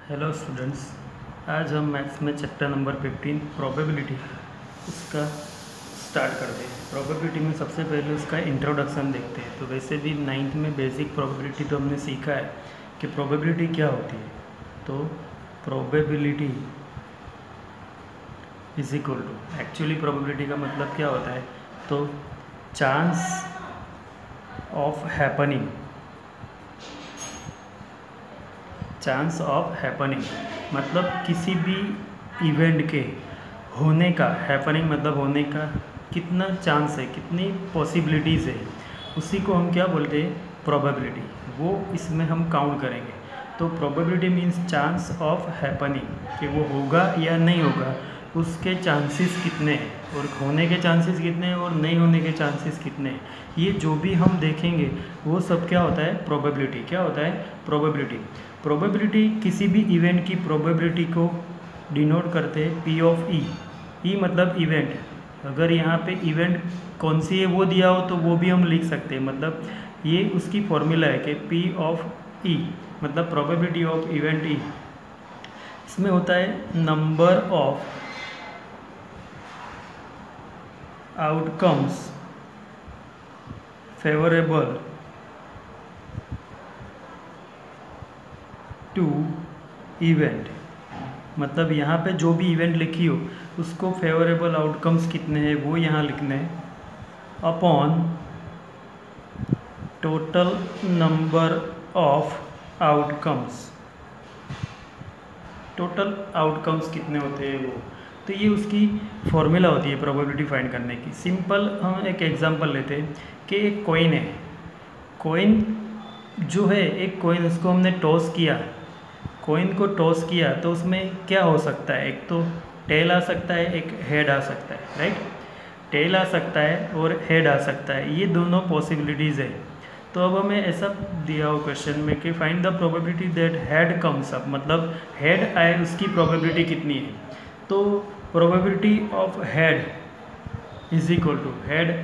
Hello students. आज हम maths में चैप्टर नंबर 15 प्रोबेबिलिटी उसका स्टार्ट करते हैं। प्रोबेबिलिटी में सबसे पहले उसका इंट्रोडक्शन देखते हैं। तो वैसे भी 9th में बेसिक प्रोबेबिलिटी तो हमने सीखा है कि प्रोबेबिलिटी क्या होती है। तो probability is equal to, actually probability का मतलब क्या होता है, तो chance of happening, chance of happening मतलब किसी भी इवेंट के होने का, हैपनिंग मतलब होने का कितना चांस है, कितनी पॉसिबिलिटीज़ है, उसी को हम क्या बोलते हैं, प्रोबेबिलिटी। वो इसमें हम काउंट करेंगे। तो probability means chance of happening, कि वो होगा या नहीं होगा, उसके चांसेस कितने हैं, और होने के चांसेस कितने हैं और नहीं होने के चांसेस कितने हैं, ये जो भी हम देखेंगे वो सब क्या होता है, प्रोबेबिलिटी। क्या होता है, प्रोबेबिलिटी। प्रोबेबिलिटी किसी भी इवेंट की प्रोबेबिलिटी को डिनोट करते हैं पी ऑफ ई। ई मतलब इवेंट। अगर यहाँ पे इवेंट कौन सी है वो दिया हो तो वो भी हम लिख सकते हैं। मतलब ये उसकी फॉर्मूला है कि पी ऑफ ई मतलब प्रोबेबिलिटी ऑफ इवेंट ई। इसमें होता है number of outcomes favourable to event. मतलब यहाँ पे जो भी इवेंट लिखी हो उसको फेवरेबल आउटकम्स कितने हैं वो यहाँ लिखने हैं, upon total number of outcomes. Total outcomes कितने होते हैं वो, तो ये उसकी फॉर्मूला होती है प्रोबेबिलिटी फाइंड करने की। सिंपल हम एक एग्जांपल लेते हैं कि एक कॉइन है। कॉइन जो है, एक कॉइन, उसको हमने टॉस किया, कॉइन को टॉस किया तो उसमें क्या हो सकता है, एक तो टेल आ सकता है, एक हेड आ सकता है, राइट। टेल आ सकता है और हेड आ सकता है, ये दोनों पॉसिबिलिटीज़ है। तो अब हमें ऐसा दिया हो क्वेश्चन में कि find the probability that head comes up, मतलब हेड आए उसकी प्रोबेबिलिटी कितनी है। तो probability of head is equal to head,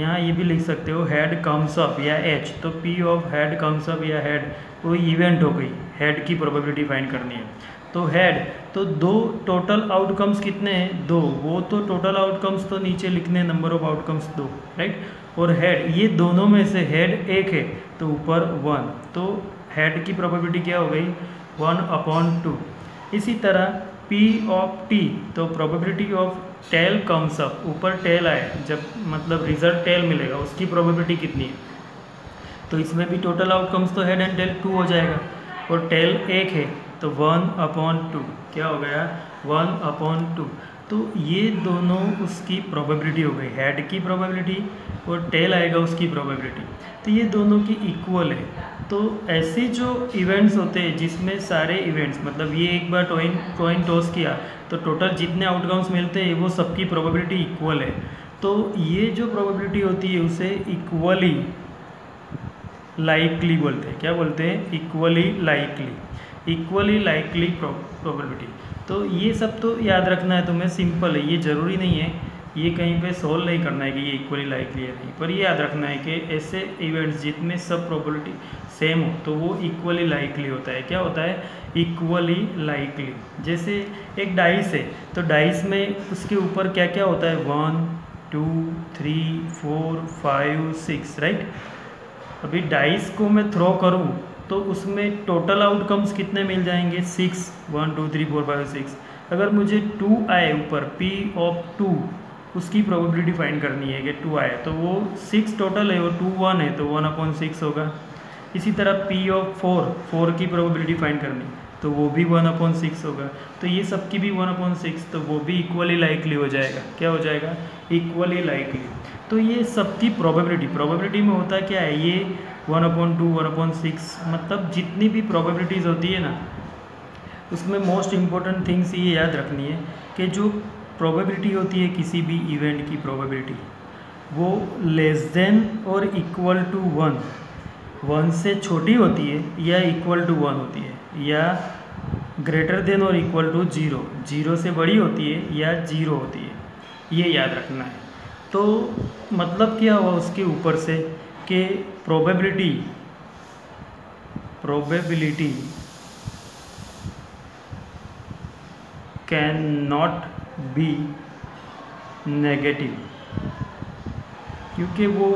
यहाँ ये भी लिख सकते हो हेड कम्स अप या एच। तो P of head comes up या हेड कोई इवेंट हो गई, हेड की प्रोबेबिलिटी फाइंड करनी है। तो हेड, तो दो टोटल आउटकम्स कितने हैं, दो, वो तो टोटल आउटकम्स तो नीचे लिखने, नंबर ऑफ आउटकम्स दो, राइट। और हेड, ये दोनों में से हेड एक है तो ऊपर 1, तो हेड की प्रोबेबिलिटी क्या हो गई, 1/2। इसी तरह पी ऑफ टी, तो probability of tail comes up, ऊपर टेल आए, जब मतलब रिजल्ट टेल मिलेगा उसकी प्रोबेबिलिटी कितनी है। तो इसमें भी टोटल आउटकम्स तो हेड एंड टेल 2 हो जाएगा, और टेल एक है तो 1/2 क्या हो गया, 1/2। तो ये दोनों उसकी प्रोबेबिलिटी हो गई, हेड की प्रोबेबिलिटी और टेल आएगा उसकी प्रोबेबिलिटी। तो ये दोनों की इक्वल है। तो ऐसे जो इवेंट्स होते हैं जिसमें सारे इवेंट्स, मतलब ये एक बार कॉइन टॉस किया तो टोटल जितने आउटकम्स मिलते हैं वो सबकी प्रोबेबिलिटी इक्वल है। तो ये जो प्रोबेबिलिटी होती है उसे इक्वली लाइकली बोलते हैं। क्या बोलते हैं, equally likely, equally likely probability. तो ये सब तो याद रखना है तुम्हें, सिंपल है, ये ज़रूरी नहीं है ये कहीं पे सोल्व नहीं करना है कि ये इक्वली लाइकली है नहीं, पर ये याद रखना है कि ऐसे इवेंट्स जितने सब प्रोबेबिलिटी सेम हो तो वो इक्वली लाइकली होता है। क्या होता है, इक्वली लाइकली। जैसे एक डाइस है, तो डाइस में उसके ऊपर क्या क्या होता है, 1 2 3 4 5 6, राइट। अभी डाइस को मैं थ्रो करूं तो उसमें टोटल आउटकम्स कितने मिल जाएंगे, 6, 1 2 3 4 5 6। अगर मुझे 2 आए ऊपर, पी ऑफ 2, उसकी प्रोबेबिलिटी फाइंड करनी है कि 2 आए, तो वो 6 टोटल है और 2 1 है तो 1/6 होगा। इसी तरह पी ऑफ 4 की प्रोबेबिलिटी फाइंड करनी तो वो भी 1/6 होगा। तो ये सब की भी 1/6, तो वो भी इक्वली लाइकली हो जाएगा। क्या हो जाएगा, इक्वली लाइकली। तो ये सबकी प्रोबेबिलिटी में होता क्या है, ये 1/2 1/6, मतलब जितनी भी प्रोबेबिलिटीज़ होती है ना, उसमें मोस्ट इम्पॉर्टेंट थिंग्स ये याद रखनी है कि जो प्रोबेबिलिटी होती है किसी भी इवेंट की प्रोबेबिलिटी, वो लेस देन और इक्वल टू 1 से छोटी होती है या इक्वल टू 1 होती है, या ग्रेटर देन और इक्वल टू 0 से बड़ी होती है या 0 होती है, ये याद रखना है। तो मतलब क्या हुआ उसके ऊपर से कि probability can not be negative, क्योंकि वो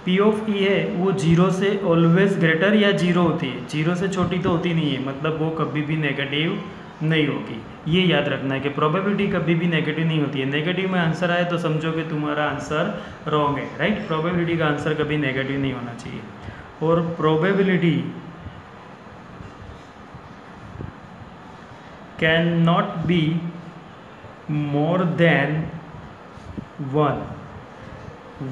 पी ऑफ ई है वो जीरो से ऑलवेज ग्रेटर या जीरो होती है, जीरो से छोटी तो होती नहीं है, मतलब वो कभी भी नेगेटिव नहीं होगी। ये याद रखना है कि प्रोबेबिलिटी कभी भी नेगेटिव नहीं होती है। नेगेटिव में आंसर आए तो समझो कि तुम्हारा आंसर रॉन्ग है, राइट। प्रोबेबिलिटी का आंसर कभी नेगेटिव नहीं होना चाहिए। और probability can not be more than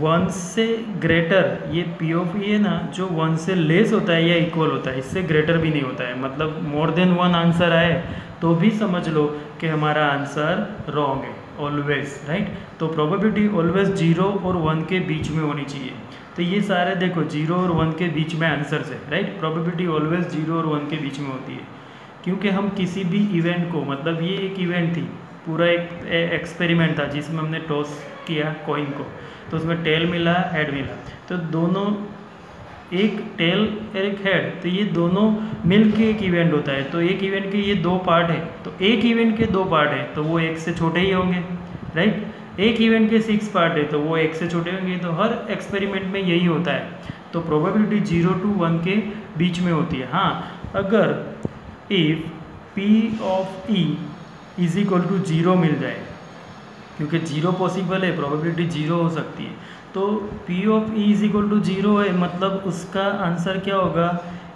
1 से ग्रेटर, ये पी ऑफ ई है ना, जो 1 से लेस होता है या इक्वल होता है, इससे ग्रेटर भी नहीं होता है। मतलब मोर देन 1 आंसर आए तो भी समझ लो कि हमारा आंसर रॉन्ग है ऑलवेज, राइट। तो प्रोबेबिलिटी ऑलवेज 0 और 1 के बीच में होनी चाहिए। तो ये सारे देखो 0 और 1 के बीच में आंसर्स है, राइट। प्रोबेबिलिटी ऑलवेज 0 और 1 के बीच में होती है, क्योंकि हम किसी भी इवेंट को, मतलब ये एक इवेंट थी, पूरा एक एक्सपेरिमेंट था जिसमें हमने टॉस किया कॉइन को, तो उसमें टेल मिला हेड मिला, तो दोनों, एक टेल और एक हेड, तो ये दोनों मिल के एक इवेंट होता है। तो एक इवेंट के ये 2 पार्ट है, तो एक इवेंट के 2 पार्ट है तो वो एक से छोटे ही होंगे, राइट। एक इवेंट के 6 पार्ट है तो वो एक से छोटे होंगे। तो हर एक्सपेरिमेंट में यही होता है। तो प्रोबेबिलिटी 0 to 1 के बीच में होती है। हाँ, अगर if P of E is equal to 0 मिल जाए, क्योंकि 0 पॉसिबल है, प्रोबेबिलिटी 0 हो सकती है, तो P of E is equal to 0 है, मतलब उसका आंसर क्या होगा,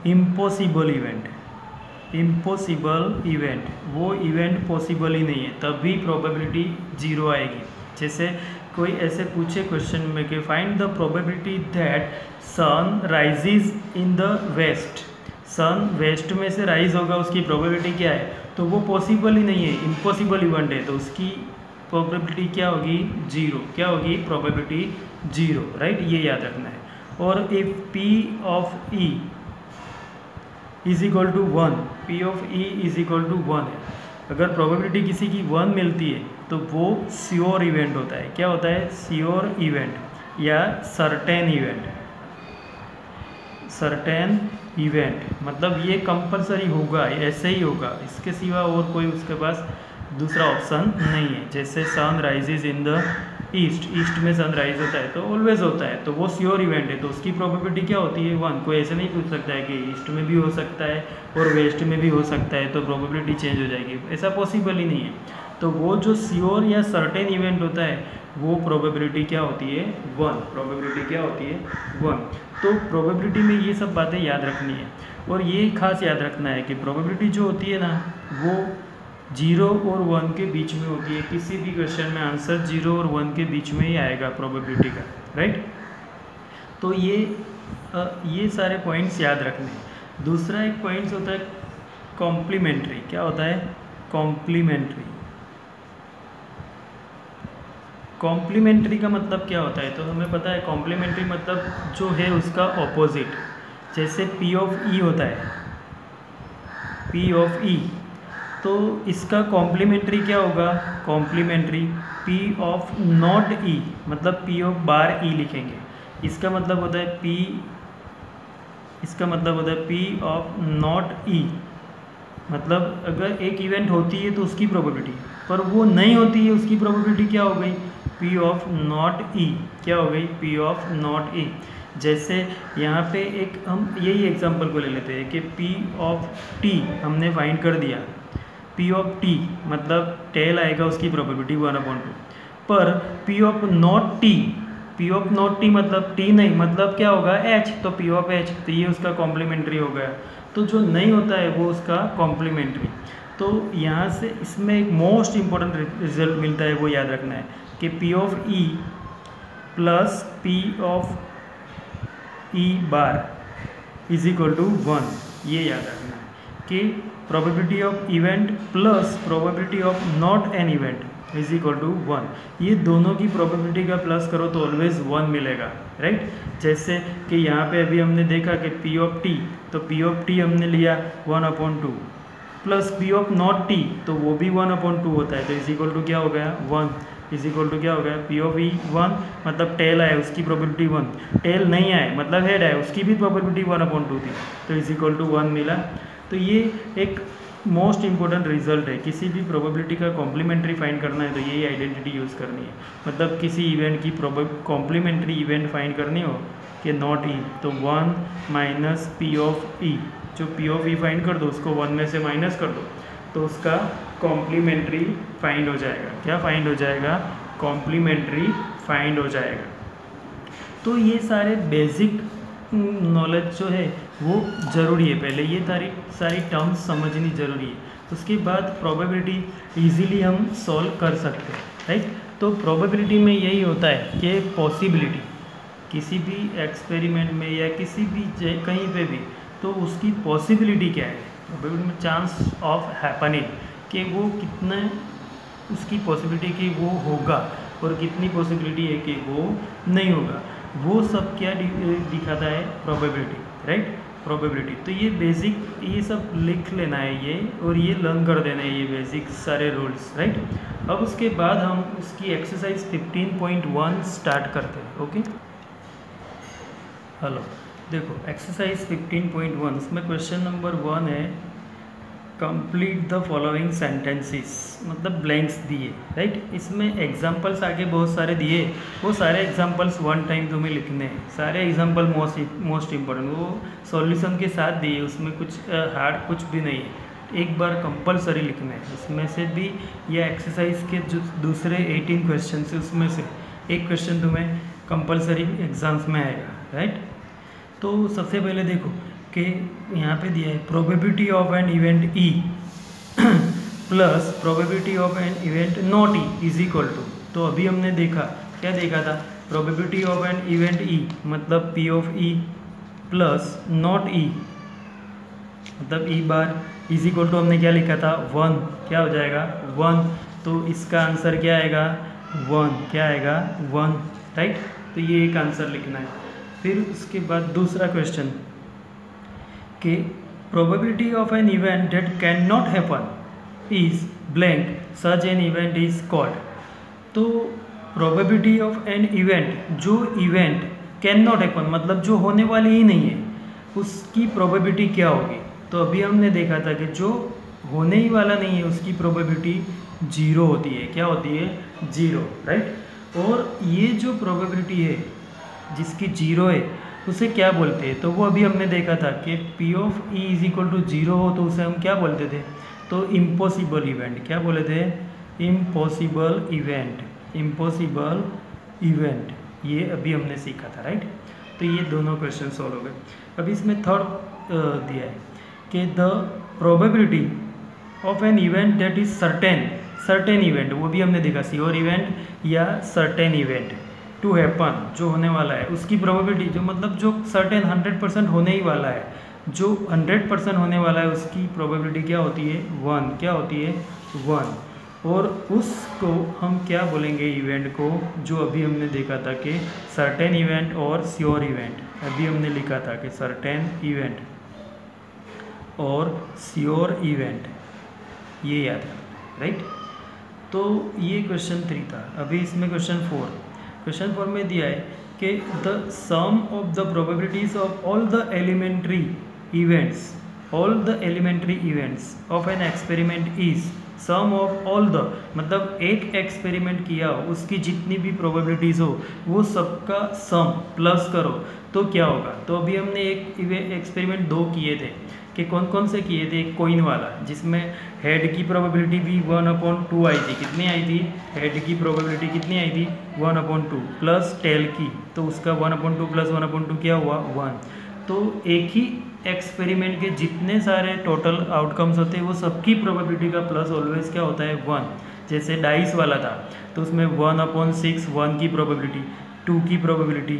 इम्पॉसिबल इवेंट। इम्पॉसिबल इवेंट, वो इवेंट पॉसिबल ही नहीं है, तभी प्रोबेबिलिटी 0 आएगी। जैसे कोई ऐसे पूछे क्वेश्चन में कि find the probability that sun rises in the west, sun west में से राइज होगा, उसकी प्रोबेबिलिटी क्या है, तो वो पॉसिबल ही नहीं है, इम्पॉसिबल इवेंट है, तो उसकी प्रोबेबिलिटी क्या होगी, 0। क्या होगी, प्रोबेबिलिटी 0, राइट। ये याद रखना है। और if P of E is equal to 1, P of E is equal to 1 है, अगर प्रोबेबिलिटी किसी की 1 मिलती है तो वो श्योर इवेंट होता है। क्या होता है, श्योर इवेंट या सर्टेन इवेंट। सर्टेन इवेंट मतलब ये कंपलसरी होगा, ऐसे ही होगा, इसके सिवा और कोई उसके पास दूसरा ऑप्शन नहीं है। जैसे sun rises in the east, east में सन राइज होता है तो ऑलवेज होता है, तो वो श्योर इवेंट है, तो उसकी प्रोबेबिलिटी क्या होती है, 1। कोई ऐसे नहीं पूछ सकता है कि ईस्ट में भी हो सकता है और वेस्ट में भी हो सकता है तो प्रोबेबिलिटी चेंज हो जाएगी, ऐसा पॉसिबल ही नहीं है। तो वो जो श्योर या सर्टेन इवेंट होता है वो प्रोबेबिलिटी क्या होती है, 1। प्रोबेबिलिटी क्या होती है, 1। तो प्रोबेबिलिटी में ये सब बातें याद रखनी है। और ये खास याद रखना है कि प्रोबेबिलिटी जो होती है ना, वो 0 और 1 के बीच में होती है। किसी भी क्वेश्चन में आंसर 0 और 1 के बीच में ही आएगा प्रोबेबिलिटी का, राइट। तो ये सारे पॉइंट्स याद रखने हैं। दूसरा एक पॉइंट्स होता है कॉम्प्लीमेंट्री। क्या होता है, कॉम्प्लीमेंट्री। कॉम्प्लीमेंट्री का मतलब क्या होता है, तो हमें पता है कॉम्प्लीमेंट्री मतलब जो है उसका ऑपोजिट। जैसे P ऑफ E होता है, P ऑफ E, तो इसका कॉम्प्लीमेंट्री क्या होगा, complementary P of not E, मतलब P ऑफ बार E लिखेंगे। इसका मतलब होता है P ऑफ नॉट E, मतलब अगर एक इवेंट होती है तो उसकी प्रोबेबिलिटी, पर वो नहीं होती है उसकी प्रोबेबिलिटी क्या हो गई, P ऑफ नॉट E। क्या हो गई, P ऑफ नॉट E। जैसे यहाँ पे एक हम यही एग्जांपल को ले लेते हैं कि P ऑफ T हमने फाइंड कर दिया। P ऑफ T मतलब टेल आएगा, उसकी प्रोबेबिलिटी 1/2, पर P ऑफ नॉट T मतलब T नहीं, मतलब क्या होगा, H, तो P ऑफ H, तो ये उसका कॉम्प्लीमेंट्री हो गया। तो जो नहीं होता है वो उसका कॉम्प्लीमेंट्री। तो यहाँ से इसमें एक मोस्ट इम्पॉर्टेंट रिजल्ट मिलता है, वो याद रखना है कि P of E plus P of E bar is equal to 1। ये याद रखना है कि probability of event plus probability of not an event is equal to 1। ये दोनों की प्रोबेबिलिटी का प्लस करो तो ऑलवेज 1 मिलेगा, राइट। जैसे कि यहाँ पे अभी हमने देखा कि P ऑफ T, तो P ऑफ T हमने लिया 1/2 plus P of not T, तो वो भी 1/2 होता है, तो इज इक्वल टू क्या हो गया, 1। इज इक्वल टू क्या हो गया, P ऑफ E 1, मतलब टेल आए उसकी प्रोबेबिलिटी 1, टेल नहीं आए मतलब हेड आए उसकी भी प्रोबेबिलिटी 1/2 थी, तो इज इक्वल टू 1 मिला। तो ये एक मोस्ट इम्पोर्टेंट रिजल्ट है। किसी भी प्रोबेबिलिटी का कॉम्प्लीमेंट्री फाइंड करना है तो यही आइडेंटिटी यूज़ करनी है। मतलब किसी इवेंट की कॉम्प्लीमेंट्री इवेंट फाइंड करनी हो कि नॉट ई, तो 1 माइनस पी ऑफ ई, जो पी ऑफ ई फाइंड कर दो उसको 1 में से माइनस कर दो तो उसका कॉम्प्लीमेंट्री फाइंड हो जाएगा। क्या फाइंड हो जाएगा? कॉम्प्लीमेंट्री फाइंड हो जाएगा। तो ये सारे बेसिक नॉलेज जो है वो ज़रूरी है। पहले ये सारी टर्म्स समझनी ज़रूरी है, उसके बाद प्रोबेबिलिटी इजीली हम सॉल्व कर सकते हैं, राइट। तो प्रोबेबिलिटी में यही होता है कि पॉसिबिलिटी किसी भी एक्सपेरिमेंट में या किसी भी कहीं पे भी, तो उसकी पॉसिबिलिटी क्या है, प्रोबेबिलिटी में चांस ऑफ हैपनिंग कि वो कितना उसकी पॉसिबिलिटी कि वो होगा और कितनी पॉसिबिलिटी है कि वो नहीं होगा, वो सब क्या दिखाता है? Probability, right. प्रोबेबिलिटी तो ये बेसिक, ये सब लिख लेना है ये, और ये लर्न कर देना है ये बेसिक सारे रूल्स, राइट। अब उसके बाद हम उसकी एक्सरसाइज 15.1 स्टार्ट करते हैं। ओके, हेलो, देखो एक्सरसाइज 15.1, इसमें क्वेश्चन नंबर 1 है कंप्लीट द फॉलोइंग सेंटेंसेस, मतलब ब्लैंक्स दिए, राइट। इसमें एग्जांपल्स आगे बहुत सारे दिए, वो सारे एग्जांपल्स वन टाइम तुम्हें लिखने हैं। सारे एग्जांपल मोस्ट इम्पोर्टेंट, वो सॉल्यूशन के साथ दिए, उसमें कुछ हार्ड कुछ भी नहीं है, एक बार कंपलसरी लिखना है। इसमें से भी या एक्सरसाइज के जो दूसरे 18 क्वेश्चन है उसमें से एक क्वेश्चन तुम्हें कंपलसरी एग्जाम्स में आएगा, राइट। तो सबसे पहले देखो कि यहाँ पे दिया है probability of an event E plus probability of an event not E is equal to, तो अभी हमने देखा, क्या देखा था? Probability of an event E मतलब P of E plus not E मतलब E bar is equal to हमने क्या लिखा था? 1, क्या हो जाएगा? 1, तो इसका आंसर क्या आएगा? 1, क्या आएगा? 1, राइट। तो ये एक आंसर लिखना है। फिर उसके बाद दूसरा क्वेश्चन कि probability of an event that can not happen is blank such an event is called, तो प्रोबेबिलिटी ऑफ एन इवेंट, जो इवेंट कैन नॉट हैपन मतलब जो होने वाली ही नहीं है, उसकी प्रोबेबिलिटी क्या होगी? तो अभी हमने देखा था कि जो होने ही वाला नहीं है उसकी प्रोबेबिलिटी 0 होती है। क्या होती है? 0, राइट। और ये जो प्रोबेबिलिटी है जिसकी 0 है उसे क्या बोलते हैं? तो वो अभी हमने देखा था कि P of E is equal to 0 हो तो उसे हम क्या बोलते थे? तो इम्पॉसिबल इवेंट। क्या बोले थे? इम्पॉसिबल इवेंट, इम्पॉसिबल इवेंट, ये अभी हमने सीखा था, राइट। तो ये दोनों क्वेश्चन सॉल्व हो गए। अभी इसमें थर्ड दिया है कि the probability of an event that is certain event, वो भी हमने देखा, श्योर इवेंट या सर्टेन इवेंट टू हैपन, जो होने वाला है उसकी प्रोबेबिलिटी, जो मतलब जो सर्टेन 100% होने ही वाला है, जो 100% होने वाला है उसकी प्रोबेबिलिटी क्या होती है? 1, क्या होती है? 1। और उसको हम क्या बोलेंगे? इवेंट को, जो अभी हमने देखा था कि सर्टेन इवेंट और श्योर इवेंट, अभी हमने लिखा था कि सर्टेन इवेंट और श्योर इवेंट, ये याद है, राइट। तो ये क्वेश्चन 3 था। अभी इसमें क्वेश्चन 4 में दिया है कि the sum of the probabilities of all the elementary events of an experiment is sum of all the, मतलब एक एक्सपेरिमेंट किया उसकी जितनी भी प्रोबेबिलिटीज़ हो वो सबका सम प्लस करो तो क्या होगा? तो अभी हमने एक एक्सपेरिमेंट 2 किए थे कि कौन कौन से किए थे? एक कोइन वाला जिसमें हेड की प्रोबेबिलिटी भी 1/2 आई थी। कितनी आई थी? हेड की प्रोबेबिलिटी कितनी आई थी? 1/2 प्लस टेल की, तो उसका 1/2 प्लस 1/2 क्या हुआ? 1। तो एक ही एक्सपेरिमेंट के जितने सारे टोटल आउटकम्स होते हैं वो सबकी प्रोबेबिलिटी का प्लस ऑलवेज क्या होता है? 1। जैसे डाइस वाला था तो उसमें 1/6 1 की प्रोबेबिलिटी, 2 की प्रोबेबिलिटी,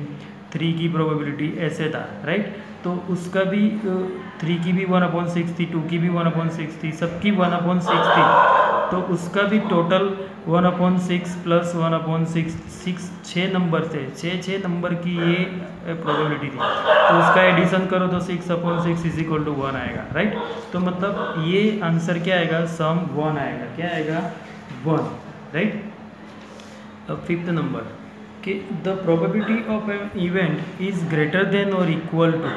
3 की प्रोबेबिलिटी, ऐसे था, राइट। तो उसका भी 3 की भी 1/6 थी, 2 की भी 1/6 थी, सबकी 1/6 थी, तो उसका भी टोटल 1/6 प्लस 1/6 6 नंबर थे, 6 नंबर की ये प्रोबेबिलिटी थी, तो उसका एडिशन करो तो 6/6 इज इक्वल टू 1 आएगा, राइट। तो मतलब ये आंसर क्या आएगा? सम 1 आएगा। क्या आएगा? 1, राइट। अब 5th नंबर कि the probability of an event is greater than और इक्वल टू,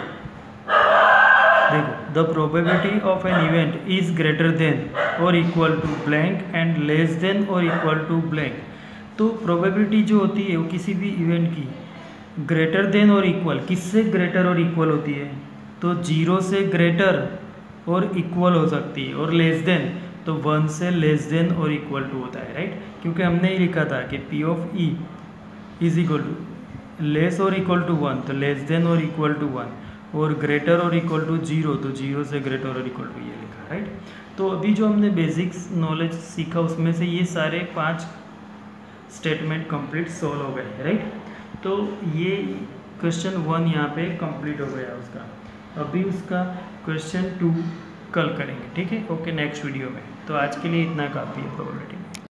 देखो the probability of an event is greater than और equal to blank and less than और इक्वल टू ब्लैंक। तो प्रोबेबिलिटी जो होती है वो किसी भी इवेंट की ग्रेटर देन और इक्वल, किससे ग्रेटर और इक्वल होती है? तो 0 से ग्रेटर और इक्वल हो सकती है, और लेस देन तो 1 से लेस देन और इक्वल टू होता है, राइट। क्योंकि हमने ही लिखा था कि P of E is equal to less और इक्वल टू 1 तो लेस देन और इक्वल टू 1, और ग्रेटर और इक्वल टू 0 तो 0 से ग्रेटर और इक्वल टू ये लिखा, राइट। तो अभी जो हमने बेसिक्स नॉलेज सीखा उसमें से ये सारे 5 स्टेटमेंट कंप्लीट सॉल्व हो गए, राइट। तो ये क्वेश्चन 1 यहाँ पे कंप्लीट हो गया उसका। अभी उसका क्वेश्चन 2 कल करेंगे, ठीक है। ओके, नेक्स्ट वीडियो में। तो आज के लिए इतना काफ़ी है प्रोबेबिलिटी में।